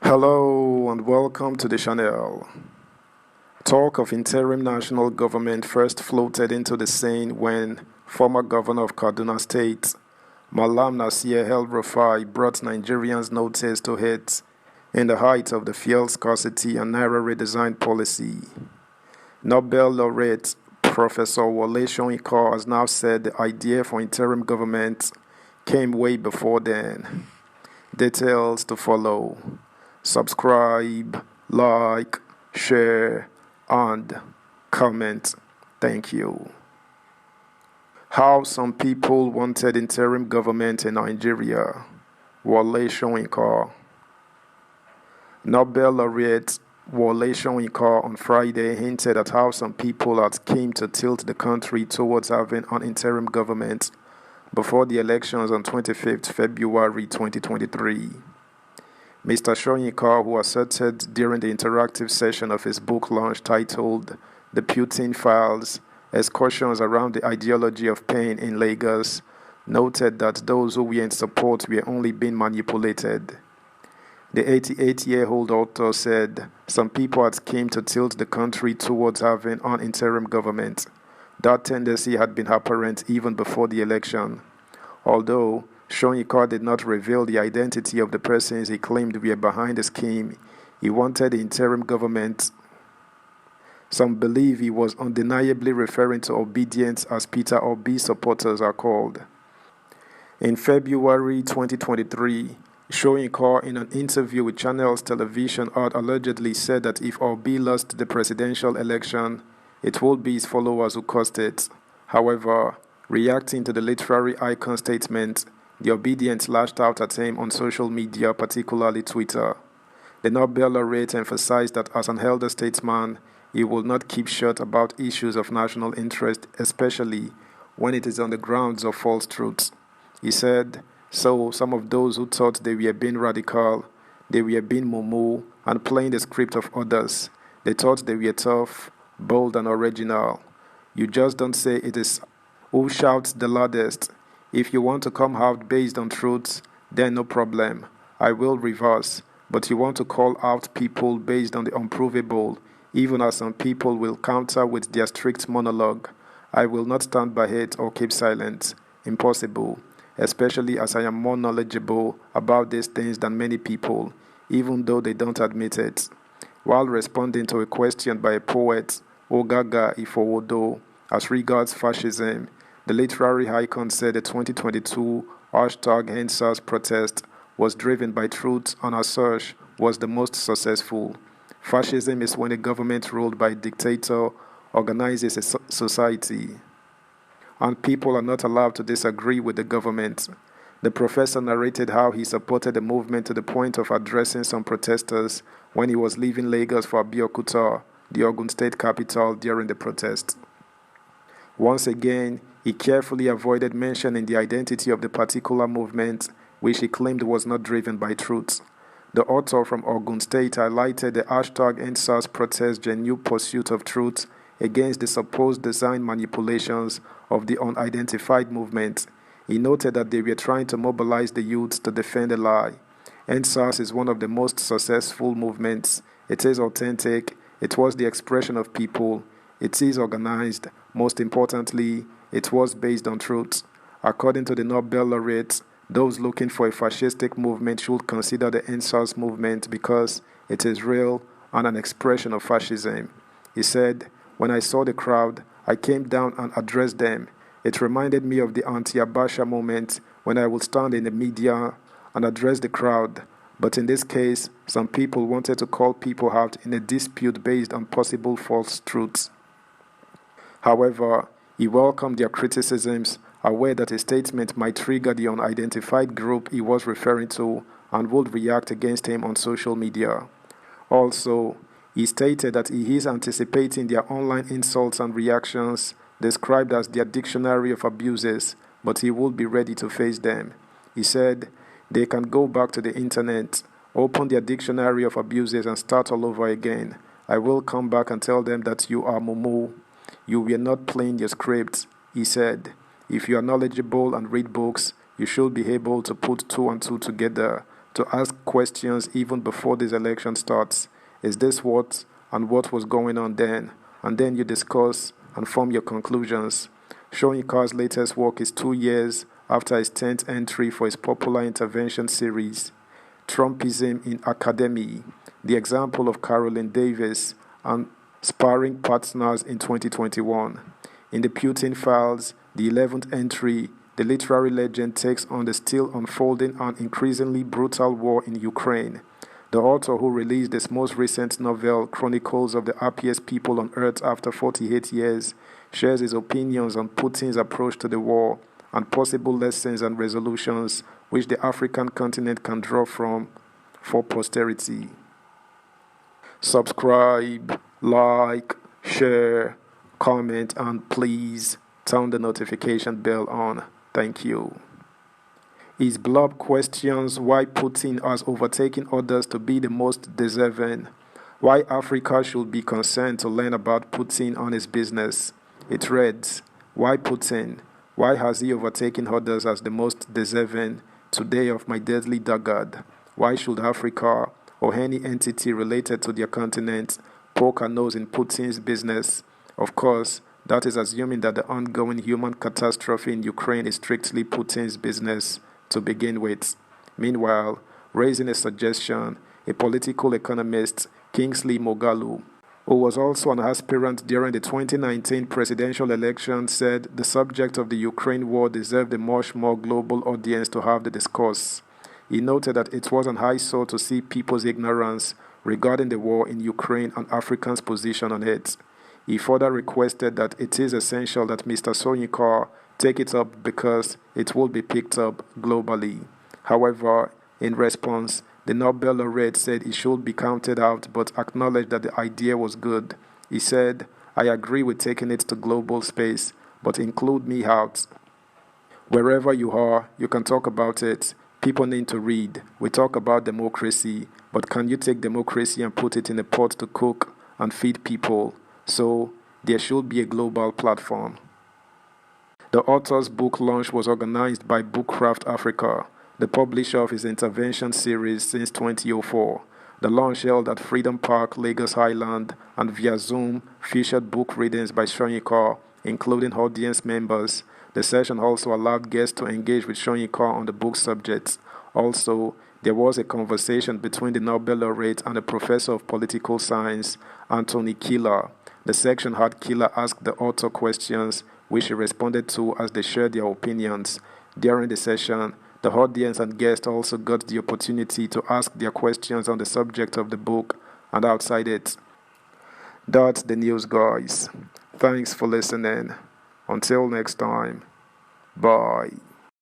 Hello and welcome to the channel. Talk of interim national government first floated into the scene when former governor of Kaduna State, Malam Nasir El-Rufai, brought Nigerians notice to it in the height of the fuel scarcity and Naira redesign policy. Nobel laureate Professor Wole Soyinka has now said the idea for interim government came way before then. Details to follow. Subscribe, like, share, and comment. Thank you. How some people wanted interim government in Nigeria. Wole Soyinka. Nobel laureate Wole Soyinka on Friday hinted at how some people had schemed to tilt the country towards having an interim government before the elections on 25th February 2023. Mr. Soyinka, who asserted during the interactive session of his book launch titled The Putin Files, Excursions Around the Ideology of Pain in Lagos, noted that those who were in support were only being manipulated. The 88-year-old author said some people had schemed to tilt the country towards having an interim government. That tendency had been apparent even before the election. Although Soyinka did not reveal the identity of the persons he claimed were behind the scheme, he wanted the interim government. Some believe he was undeniably referring to obedience, as Peter Obi supporters are called. In February 2023, Soyinka, in an interview with Channels Television, had allegedly said that if Obi lost the presidential election, it would be his followers who caused it. However, reacting to the literary icon statement, the obedient lashed out at him on social media, particularly Twitter. The Nobel laureate emphasized that as an elder statesman, he will not keep short about issues of national interest, especially when it is on the grounds of false truths. He said, "So some of those who thought they were being radical, they were being mumu and playing the script of others. They thought they were tough, bold and original. You just don't say it is who shouts the loudest. If you want to come out based on truths, then no problem. I will reverse. But you want to call out people based on the unprovable, even as some people will counter with their strict monologue. I will not stand by it or keep silent. Impossible. Especially as I am more knowledgeable about these things than many people, even though they don't admit it." While responding to a question by a poet, Ogaga Ifowodo, as regards fascism, the literary icon said the 2022 #EndSARS protest was driven by truth and as such was the most successful. Fascism is when a government ruled by a dictator organizes a society, and people are not allowed to disagree with the government. The professor narrated how he supported the movement to the point of addressing some protesters when he was leaving Lagos for Abeokuta, the Ogun State capital, during the protest. Once again, he carefully avoided mentioning the identity of the particular movement, which he claimed was not driven by truth. The author from Ogun State highlighted the #EndSARS protest genuine pursuit of truth against the supposed design manipulations of the unidentified movement. He noted that they were trying to mobilize the youth to defend a lie. EndSARS is one of the most successful movements. It is authentic. It was the expression of people. It is organized. Most importantly, it was based on truth. According to the Nobel laureate, those looking for a fascistic movement should consider the EndSARS movement because it is real and an expression of fascism. He said, "When I saw the crowd, I came down and addressed them. It reminded me of the anti-Abacha moment when I would stand in the media and address the crowd. But in this case, some people wanted to call people out in a dispute based on possible false truths." However, he welcomed their criticisms, aware that a statement might trigger the unidentified group he was referring to and would react against him on social media. Also, he stated that he is anticipating their online insults and reactions, described as their dictionary of abuses, but he would be ready to face them. He said, "They can go back to the internet, open their dictionary of abuses and start all over again. I will come back and tell them that you are mumu. You were not playing your script." He said, "If you are knowledgeable and read books, you should be able to put two and two together. to ask questions even before this election starts. Is this what and what was going on then? And then you discuss and form your conclusions. Soyinka's latest work is 2 years after his 10th entry for his popular intervention series, Trumpism in Academy, the example of Carolyn Davis and sparring partners in 2021. In the Putin Files, the 11th entry, the literary legend takes on the still unfolding and increasingly brutal war in Ukraine. The author, who released his most recent novel, Chronicles of the Happiest People on Earth After 48 Years, shares his opinions on Putin's approach to the war and possible lessons and resolutions which the African continent can draw from for posterity. Subscribe, like, share, comment, and please turn the notification bell on. Thank you. His blog questions why Putin has overtaken others to be the most deserving, why Africa should be concerned to learn about Putin and his business. It reads, why Putin? Why has he overtaken others as the most deserving today of my deadly dagger? Why should Africa or any entity related to their continent poke a nose in Putin's business? Of course, that is assuming that the ongoing human catastrophe in Ukraine is strictly Putin's business to begin with. Meanwhile, raising a suggestion, a political economist, Kingsley Moghalu, who was also an aspirant during the 2019 presidential election, said the subject of the Ukraine war deserved a much more global audience to have the discourse. He noted that it was an eyesore to see people's ignorance regarding the war in Ukraine and Africans' position on it. He further requested that it is essential that Mr. Soyinka take it up because it will be picked up globally. However, in response, the Nobel laureate said he should be counted out but acknowledged that the idea was good. He said, I agree with taking it to global space, but include me out. Wherever you are, you can talk about it. People need to read. We talk about democracy, but can you take democracy and put it in a pot to cook and feed people? So, there should be a global platform. The author's book launch was organized by Bookcraft Africa, the publisher of his intervention series since 2004. The launch held at Freedom Park, Lagos Island, and via Zoom featured book readings by Soyinka, including audience members. The session also allowed guests to engage with Soyinka on the book subjects. Also, there was a conversation between the Nobel laureate and the professor of political science, Anthony Killer. The section had Killer ask the author questions, which he responded to as they shared their opinions. During the session, the audience and guests also got the opportunity to ask their questions on the subject of the book and outside it. That's the news, guys. Thanks for listening. Until next time, bye.